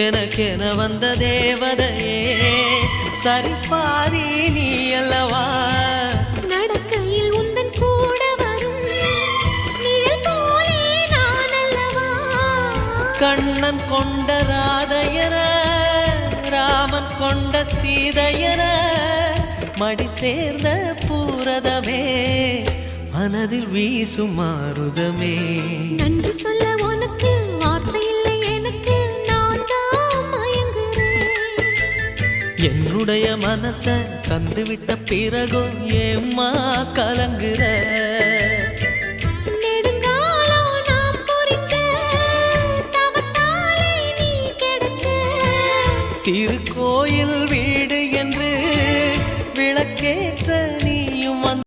எனக்கென வந்த தேவதையே சரிபாதி நீ அல்லவா நடக்கையில் உந்தன் கூட வரும் நிழல் போலே நான் அல்லவா கண்ணன் கொண்ட ராதையர ராமன் கொண்ட சீதையர மடி சேர்ந்த பூரதமே மனதில் வீசும் மாருதமே நன்றி சொல்ல உனக்கு வார்த்தை இல்லை எனக்கு நான் தான் மயங்குறேன் என்னுடைய மனச தந்துவிட்ட பிறகும் ஏம்மா கலங்குற